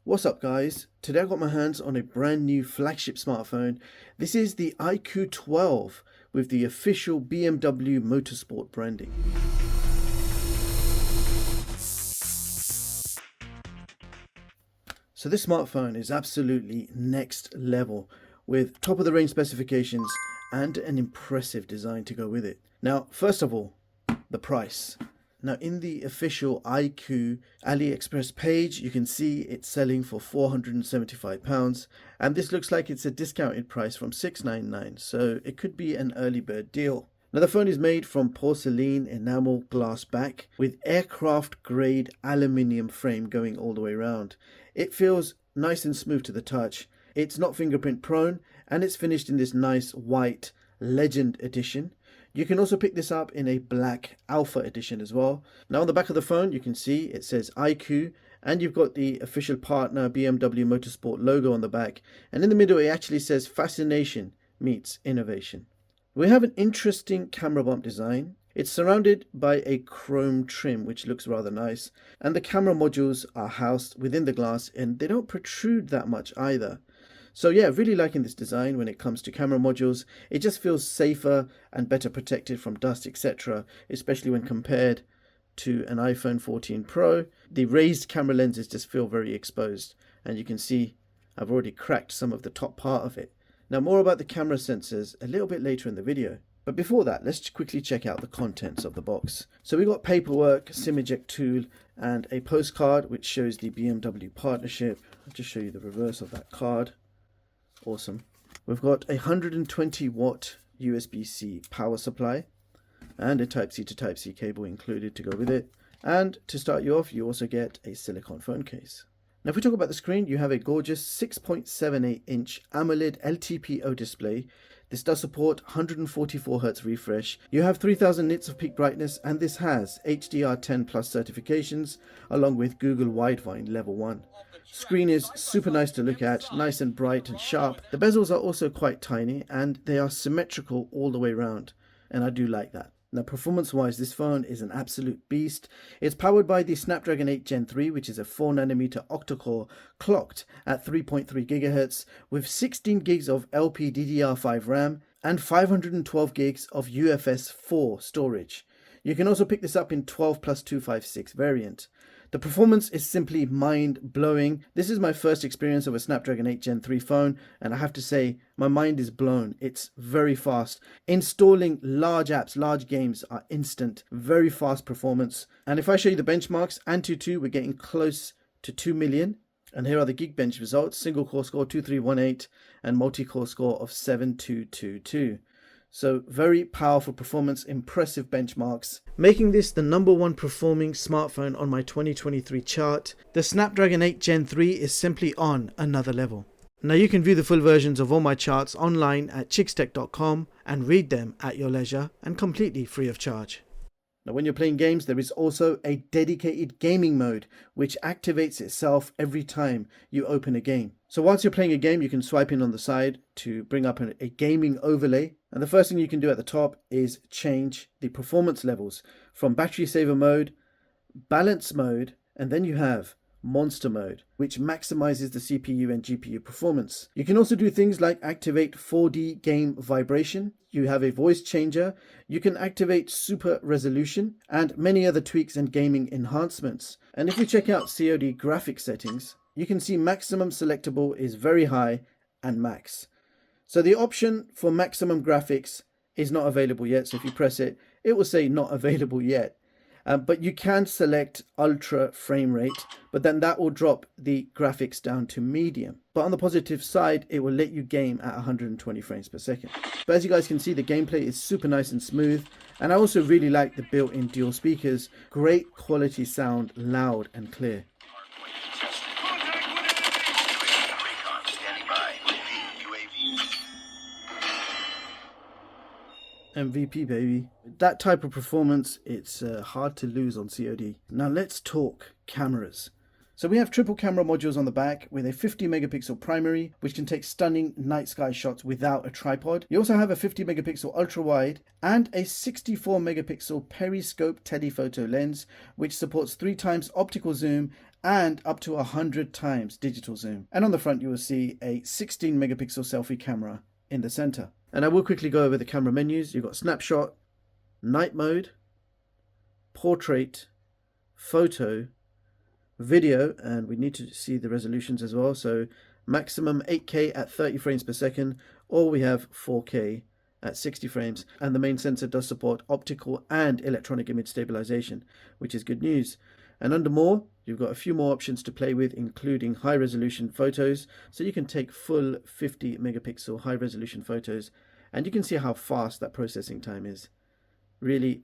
What's up guys? Today I got my hands on a brand new flagship smartphone. This is the iQoo 12 with the official BMW Motorsport branding. So this smartphone is absolutely next level with top of the range specifications and an impressive design to go with it. Now, first of all, the price. Now, in the official iQoo AliExpress page, you can see it's selling for £475, and this looks like it's a discounted price from $699, so it could be an early bird deal. Now, the phone is made from porcelain enamel glass back with aircraft grade aluminium frame going all the way around. It feels nice and smooth to the touch. It's not fingerprint prone, and it's finished in this nice white Legend edition. You can also pick this up in a black Alpha edition as well. Now on the back of the phone, you can see it says iQoo, and you've got the official partner BMW Motorsport logo on the back. And in the middle, it actually says fascination meets innovation. We have an interesting camera bump design. It's surrounded by a chrome trim, which looks rather nice. And the camera modules are housed within the glass, and they don't protrude that much either. So yeah, really liking this design when it comes to camera modules. It just feels safer and better protected from dust, etc., especially when compared to an iPhone 14 Pro. The raised camera lenses just feel very exposed, and you can see I've already cracked some of the top part of it. Now, more about the camera sensors a little bit later in the video. But before that, let's quickly check out the contents of the box. So we've got paperwork, SIM eject tool, and a postcard which shows the BMW partnership. I'll just show you the reverse of that card. Awesome. We've got a 120 watt USB-C power supply and a Type-C to Type-C cable included to go with it. And to start you off, you also get a silicone phone case. Now, if we talk about the screen, you have a gorgeous 6.78-inch AMOLED LTPO display. This does support 144 Hz refresh. You have 3000 nits of peak brightness, and this has HDR10 Plus certifications along with Google Widevine Level 1. Screen is super nice to look at, nice and bright and sharp. The bezels are also quite tiny, and they are symmetrical all the way around, and I do like that. Now, performance-wise, this phone is an absolute beast. It's powered by the Snapdragon 8 Gen 3, which is a 4nm octa-core clocked at 3.3 GHz with 16 gigs of LPDDR5 RAM and 512 gigs of UFS 4 storage. You can also pick this up in 12+256 variant. The performance is simply mind-blowing. This is my first experience of a Snapdragon 8 Gen 3 phone, and I have to say, my mind is blown. It's very fast. Installing large apps, large games are instant, very fast performance. And if I show you the benchmarks, Antutu, we're getting close to 2 million. And here are the Geekbench results: single core score 2318 and multi-core score of 7222. So very powerful performance, impressive benchmarks, making this the #1 performing smartphone on my 2023 chart. The Snapdragon 8 Gen 3 is simply on another level. Now you can view the full versions of all my charts online at chigztech.com and read them at your leisure and completely free of charge. Now, when you're playing games, there is also a dedicated gaming mode, which activates itself every time you open a game. So whilst you're playing a game, you can swipe in on the side to bring up a gaming overlay. And the first thing you can do at the top is change the performance levels from battery saver mode, balance mode, and then you have monster mode, which maximizes the CPU and GPU performance. You can also do things like activate 4D game vibration. You have a voice changer. You can activate super resolution and many other tweaks and gaming enhancements. And if we check out COD graphics settings, you can see maximum selectable is very high and max. So the option for maximum graphics is not available yet. So if you press it, it will say not available yet. But you can select ultra frame rate, but then that will drop the graphics down to medium. But on the positive side, it will let you game at 120 frames per second. But as you guys can see, the gameplay is super nice and smooth. And I also really like the built-in dual speakers. Great quality sound, loud and clear. MVP, baby. That type of performance, it's hard to lose on COD. Now let's talk cameras. So we have triple camera modules on the back with a 50 megapixel primary, which can take stunning night sky shots without a tripod. You also have a 50 megapixel ultra wide and a 64 megapixel periscope telephoto lens, which supports 3 times optical zoom and up to 100 times digital zoom. And on the front you will see a 16 megapixel selfie camera in the center. And I will quickly go over the camera menus. You've got snapshot, night mode, portrait, photo, video, and we need to see the resolutions as well. So maximum 8K at 30 frames per second, or we have 4K at 60 frames. And the main sensor does support optical and electronic image stabilization, which is good news. And under more, you've got a few more options to play with, including high resolution photos. So you can take full 50 megapixel high resolution photos, and you can see how fast that processing time is. Really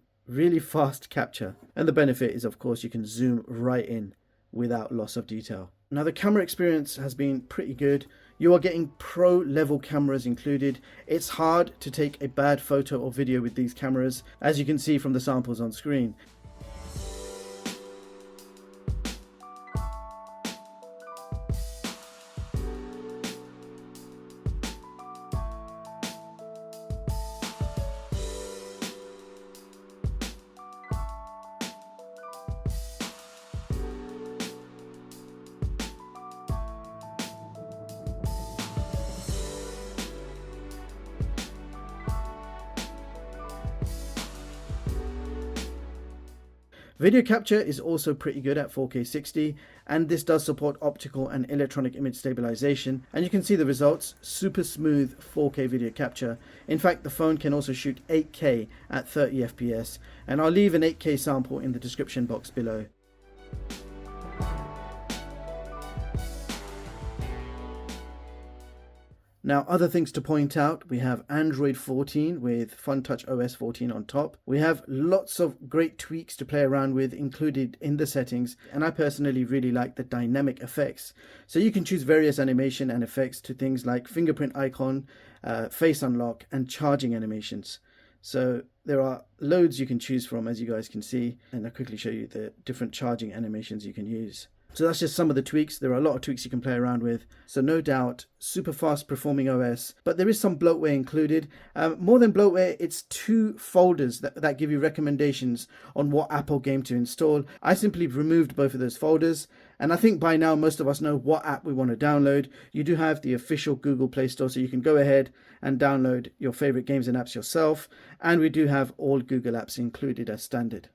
fast capture. And the benefit is, of course, you can zoom right in without loss of detail. Now the camera experience has been pretty good. You are getting pro level cameras included. It's hard to take a bad photo or video with these cameras, as you can see from the samples on screen. Video capture is also pretty good at 4K 60, and this does support optical and electronic image stabilization, and you can see the results. Super smooth 4K video capture. In fact, the phone can also shoot 8K at 30 FPS, and I'll leave an 8K sample in the description box below. Now, other things to point out, we have Android 14 with Funtouch OS 14 on top. We have lots of great tweaks to play around with included in the settings, and I personally really like the dynamic effects. So you can choose various animation and effects to things like fingerprint icon, face unlock, and charging animations. So there are loads you can choose from, as you guys can see, and I'll quickly show you the different charging animations you can use. So that's just some of the tweaks. There are a lot of tweaks you can play around with. So no doubt, super fast performing OS, but there is some bloatware included. More than bloatware, it's 2 folders that give you recommendations on what app or game to install. I simply removed both of those folders, and I think by now most of us know what app we want to download. You do have the official Google Play Store, so you can go ahead and download your favorite games and apps yourself. And we do have all Google apps included as standard.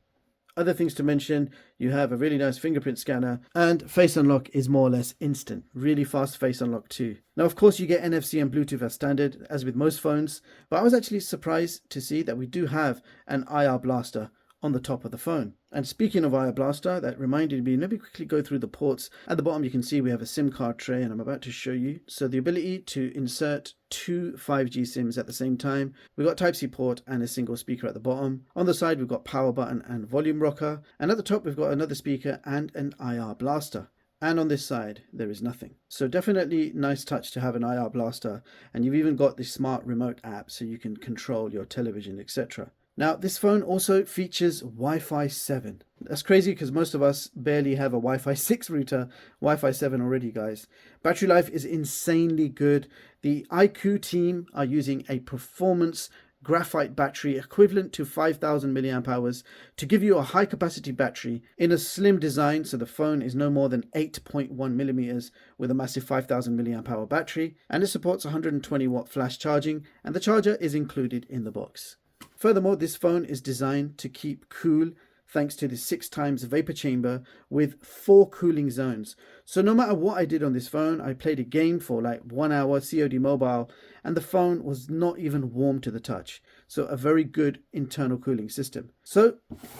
Other things to mention, you have a really nice fingerprint scanner, and face unlock is more or less instant. Really fast face unlock too. Now, of course, you get NFC and Bluetooth as standard, as with most phones, but I was actually surprised to see that we do have an IR blaster on the top of the phone. And speaking of IR blaster, that reminded me, let me quickly go through the ports. At the bottom you can see we have a SIM card tray, and I'm about to show you. So the ability to insert 2 5G SIMs at the same time. We've got Type-C port and a single speaker at the bottom. On the side we've got power button and volume rocker, and at the top we've got another speaker and an IR blaster. And on this side there is nothing. So definitely nice touch to have an IR blaster, and you've even got the smart remote app so you can control your television, etc. Now, this phone also features Wi-Fi 7. That's crazy because most of us barely have a Wi-Fi 6 router. Wi-Fi 7 already, guys. Battery life is insanely good. The iQoo team are using a performance graphite battery equivalent to 5,000 milliamp hours to give you a high capacity battery in a slim design. So the phone is no more than 8.1 millimeters with a massive 5,000 milliamp hour battery, and it supports 120 watt flash charging, and the charger is included in the box. Furthermore, this phone is designed to keep cool thanks to the 6 times vapor chamber with 4 cooling zones. So no matter what I did on this phone, I played a game for like 1 hour COD mobile, and the phone was not even warm to the touch. So a very good internal cooling system. So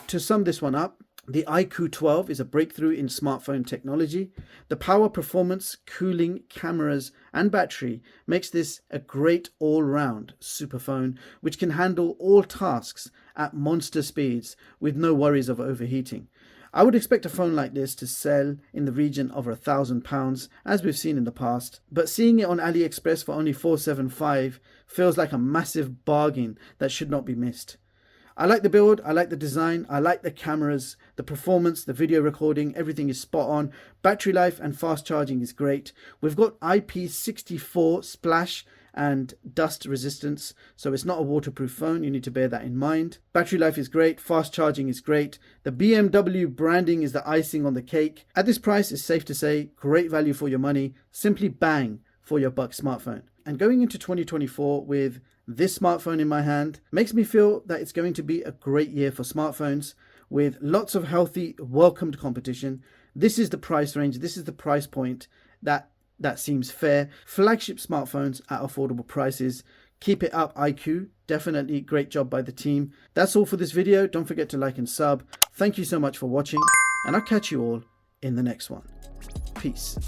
to sum this one up, the iQoo 12 is a breakthrough in smartphone technology. The power, performance, cooling, cameras, and battery makes this a great all-round super phone which can handle all tasks at monster speeds with no worries of overheating. I would expect a phone like this to sell in the region of £1,000, as we've seen in the past, but seeing it on AliExpress for only $475 feels like a massive bargain that should not be missed. I like the build, I like the design, I like the cameras, the performance, the video recording, everything is spot on. Battery life and fast charging is great. We've got IP64 splash and dust resistance, so it's not a waterproof phone. You need to bear that in mind. Battery life is great, fast charging is great. The BMW branding is the icing on the cake. At this price, it's safe to say great value for your money. Simply bang for your buck smartphone. And going into 2024 with this smartphone in my hand makes me feel that it's going to be a great year for smartphones with lots of healthy, welcomed competition. This is the price range, this is the price point that seems fair. Flagship smartphones at affordable prices. Keep it up, iQoo. Definitely great job by the team. That's all for this video. Don't forget to like and sub. Thank you so much for watching, and I'll catch you all in the next one. Peace.